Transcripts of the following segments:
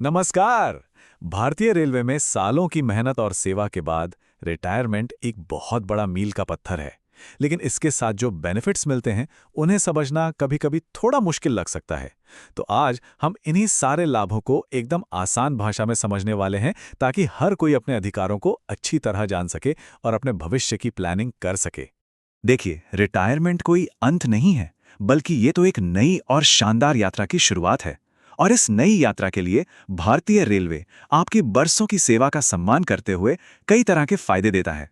नमस्कार। भारतीय रेलवे में सालों की मेहनत और सेवा के बाद रिटायरमेंट एक बहुत बड़ा मील का पत्थर है। लेकिन इसके साथ जो बेनिफिट्स मिलते हैं उन्हें समझना कभी-कभी थोड़ा मुश्किल लग सकता है। तो आज हम इन्हीं सारे लाभों को एकदम आसान भाषा में समझने वाले हैं, ताकि हर कोई अपने अधिकारों को अच्छी तरह जान सके और अपने भविष्य की प्लानिंग कर सके। देखिए, रिटायरमेंट कोई अंत नहीं है, बल्कि ये तो एक नई और शानदार यात्रा की शुरुआत है। और इस नई यात्रा के लिए भारतीय रेलवे आपकी बरसों की सेवा का सम्मान करते हुए कई तरह के फायदे देता है।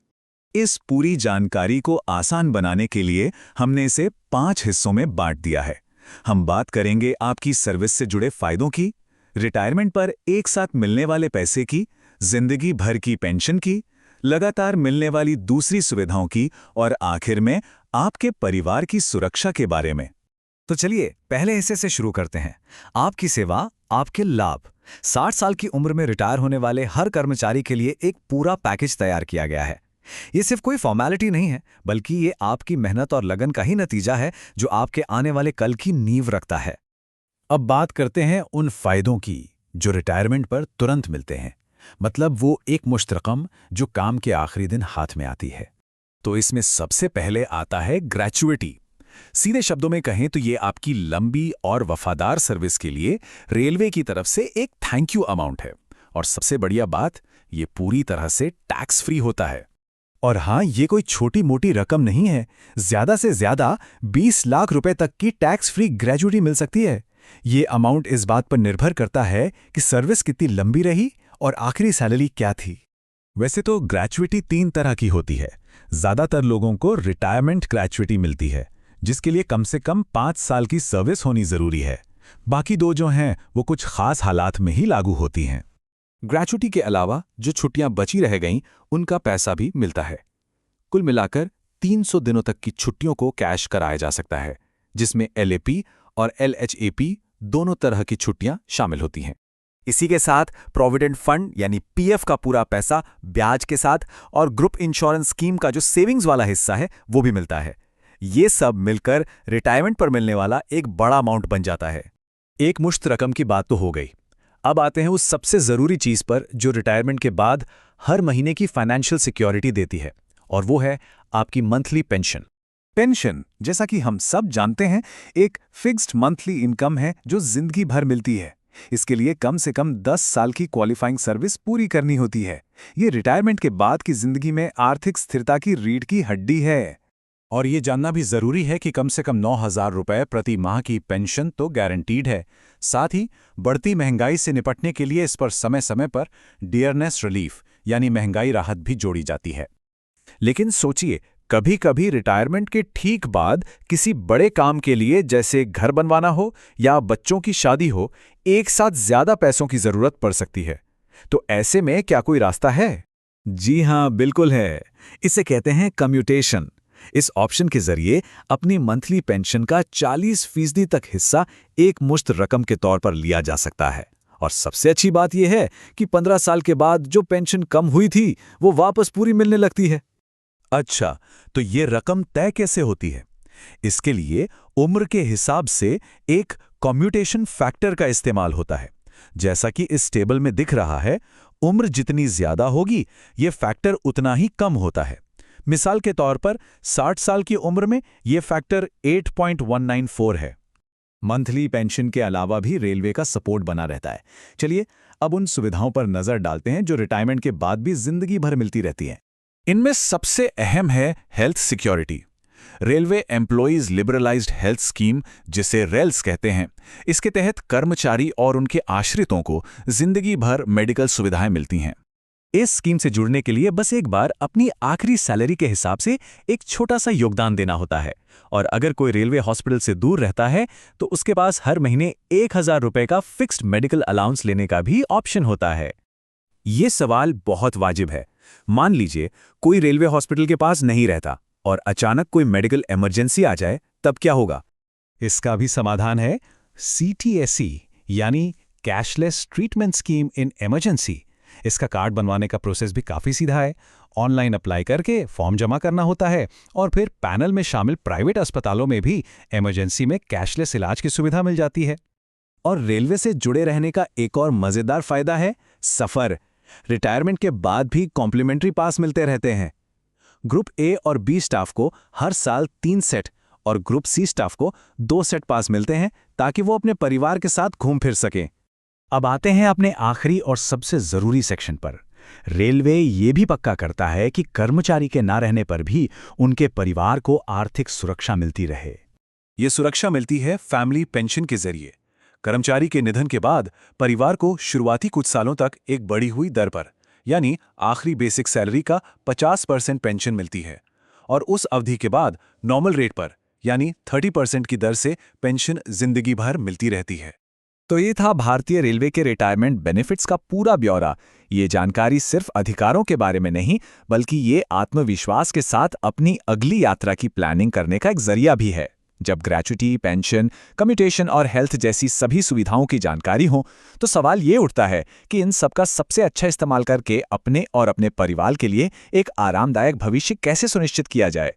इस पूरी जानकारी को आसान बनाने के लिए हमने इसे 5 हिस्सों में बांट दिया है। हम बात करेंगे आपकी सर्विस से जुड़े फायदों की, रिटायरमेंट पर एक साथ मिलने वाले पैसे की, जिंदगी भर की पेंशन की, लगातार मिलने वाली दूसरी सुविधाओं की और आखिर में आपके परिवार की सुरक्षा के बारे में। तो चलिए पहले हिस्से से शुरू करते हैं। आपकी सेवा, आपके लाभ। 60 साल की उम्र में रिटायर होने वाले हर कर्मचारी के लिए एक पूरा पैकेज तैयार किया गया है। ये सिर्फ कोई फॉर्मेलिटी नहीं है, बल्कि ये आपकी मेहनत और लगन का ही नतीजा है, जो आपके आने वाले कल की नींव रखता है। अब बात करते हैं उन फायदों की जो रिटायरमेंट पर तुरंत मिलते हैं, मतलब वो एक मुश्त रकम जो काम के आखिरी दिन हाथ में आती है। तो इसमें सबसे पहले आता है ग्रेच्युइटी। सीधे शब्दों में कहें तो ये आपकी लंबी और वफादार सर्विस के लिए रेलवे की तरफ से एक थैंक यू अमाउंट है। और सबसे बढ़िया बात, ये पूरी तरह से टैक्स फ्री होता है। और हाँ, ये कोई छोटी मोटी रकम नहीं है। ज्यादा से ज्यादा 20 लाख रुपए तक की टैक्स फ्री ग्रेच्युइटी मिल सकती है। ये अमाउंट इस बात पर निर्भर करता है कि सर्विस कितनी लंबी रही और आखिरी सैलरी क्या थी। वैसे तो ग्रेच्युइटी 3 तरह की होती है। ज्यादातर लोगों को रिटायरमेंट ग्रेच्युइटी मिलती है, जिसके लिए कम से कम 5 साल की सर्विस होनी जरूरी है। बाकी 2 जो हैं वो कुछ खास हालात में ही लागू होती हैं। ग्रेच्युइटी के अलावा जो छुट्टियां बची रह गईं, उनका पैसा भी मिलता है। कुल मिलाकर 300 दिनों तक की छुट्टियों को कैश कराया जा सकता है, जिसमें एलएपी और एलएचएपी दोनों तरह की छुट्टियां शामिल होती हैं। इसी के साथ प्रोविडेंट फंड यानी पीएफ का पूरा पैसा ब्याज के साथ और ग्रुप इंश्योरेंस स्कीम का जो सेविंग्स वाला हिस्सा है वो भी मिलता है। ये सब मिलकर रिटायरमेंट पर मिलने वाला एक बड़ा अमाउंट बन जाता है। एक मुश्त रकम की बात तो हो गई। अब आते हैं उस सबसे जरूरी चीज पर जो रिटायरमेंट के बाद हर महीने की फाइनेंशियल सिक्योरिटी देती है, और वो है आपकी मंथली पेंशन। पेंशन, जैसा कि हम सब जानते हैं, एक फिक्स्ड मंथली इनकम है जो जिंदगी भर मिलती है। इसके लिए कम से कम 10 साल की क्वालिफाइंग सर्विस पूरी करनी होती है। ये रिटायरमेंट के बाद की जिंदगी में आर्थिक स्थिरता की रीढ़ की हड्डी है। और ये जानना भी जरूरी है कि कम से कम 9,000 रुपए प्रति माह की पेंशन तो गारंटीड है। साथ ही बढ़ती महंगाई से निपटने के लिए इस पर समय समय पर डियरनेस रिलीफ यानी महंगाई राहत भी जोड़ी जाती है। लेकिन सोचिए, कभी कभी रिटायरमेंट के ठीक बाद किसी बड़े काम के लिए, जैसे घर बनवाना हो या बच्चों की शादी हो, एक साथ ज्यादा पैसों की जरूरत पड़ सकती है। तो ऐसे में क्या कोई रास्ता है? जी हाँ, बिल्कुल है। इसे कहते हैं कम्यूटेशन। इस ऑप्शन के जरिए अपनी मंथली पेंशन का 40% तक हिस्सा एक मुश्त रकम के तौर पर लिया जा सकता है। और सबसे अच्छी बात यह है कि 15 साल के बाद जो पेंशन कम हुई थी वो वापस पूरी मिलने लगती है। अच्छा, तो ये रकम तय कैसे होती है? इसके लिए उम्र के हिसाब से एक कम्यूटेशन फैक्टर का इस्तेमाल होता है। जैसा कि इस टेबल में दिख रहा है, उम्र जितनी ज्यादा होगी ये फैक्टर उतना ही कम होता है। मिसाल के तौर पर 60 साल की उम्र में यह फैक्टर 8.194 है। मंथली पेंशन के अलावा भी रेलवे का सपोर्ट बना रहता है। चलिए अब उन सुविधाओं पर नजर डालते हैं जो रिटायरमेंट के बाद भी जिंदगी भर मिलती रहती हैं। इनमें सबसे अहम है health security. Railway employees liberalised health scheme, जिसे रेल्स कहते हैं, इसके तहत कर्मचारी और उनके आश्रितों को जिंदगी भर मेडिकल सुविधाएं मिलती हैं। इस स्कीम से जुड़ने के लिए बस एक बार अपनी आखिरी सैलरी के हिसाब से एक छोटा सा योगदान देना होता है। और अगर कोई रेलवे हॉस्पिटल से दूर रहता है तो उसके पास हर महीने 1,000 रुपए का फिक्स्ड मेडिकल अलाउंस लेने का भी ऑप्शन होता है। ये सवाल बहुत वाजिब है। मान लीजिए कोई रेलवे हॉस्पिटल के पास नहीं रहता और अचानक कोई मेडिकल इमरजेंसी आ जाए, तब क्या होगा? इसका भी समाधान है CTSE यानी cashless treatment scheme in emergency. इसका कार्ड बनवाने का प्रोसेस भी काफ़ी सीधा है। ऑनलाइन अप्लाई करके फॉर्म जमा करना होता है और फिर पैनल में शामिल प्राइवेट अस्पतालों में भी इमरजेंसी में कैशलेस इलाज की सुविधा मिल जाती है। और रेलवे से जुड़े रहने का एक और मजेदार फायदा है सफर। रिटायरमेंट के बाद भी कॉम्प्लीमेंट्री पास मिलते रहते हैं। ग्रुप ए और बी स्टाफ को हर साल 3 सेट और ग्रुप सी स्टाफ को 2 सेट पास मिलते हैं ताकि वो अपने परिवार के साथ घूम फिर सकें। अब आते हैं अपने आखिरी और सबसे जरूरी सेक्शन पर। रेलवे ये भी पक्का करता है कि कर्मचारी के ना रहने पर भी उनके परिवार को आर्थिक सुरक्षा मिलती रहे। ये सुरक्षा मिलती है फैमिली पेंशन के जरिए। कर्मचारी के निधन के बाद परिवार को शुरुआती कुछ सालों तक एक बढ़ी हुई दर पर, यानी आखिरी बेसिक सैलरी का 50% पेंशन मिलती है, और उस अवधि के बाद नॉर्मल रेट पर, यानी 30% की दर से पेंशन जिंदगी भर मिलती रहती है। तो ये था भारतीय रेलवे के रिटायरमेंट बेनिफिट्स का पूरा ब्यौरा। ये जानकारी सिर्फ अधिकारों के बारे में नहीं, बल्कि ये आत्मविश्वास के साथ अपनी अगली यात्रा की प्लानिंग करने का एक जरिया भी है। जब ग्रेच्युटी, पेंशन, कम्यूटेशन और हेल्थ जैसी सभी सुविधाओं की जानकारी हो, तो सवाल ये उठता है कि इन सब का सबसे अच्छा इस्तेमाल करके अपने और अपने परिवार के लिए एक आरामदायक भविष्य कैसे सुनिश्चित किया जाए।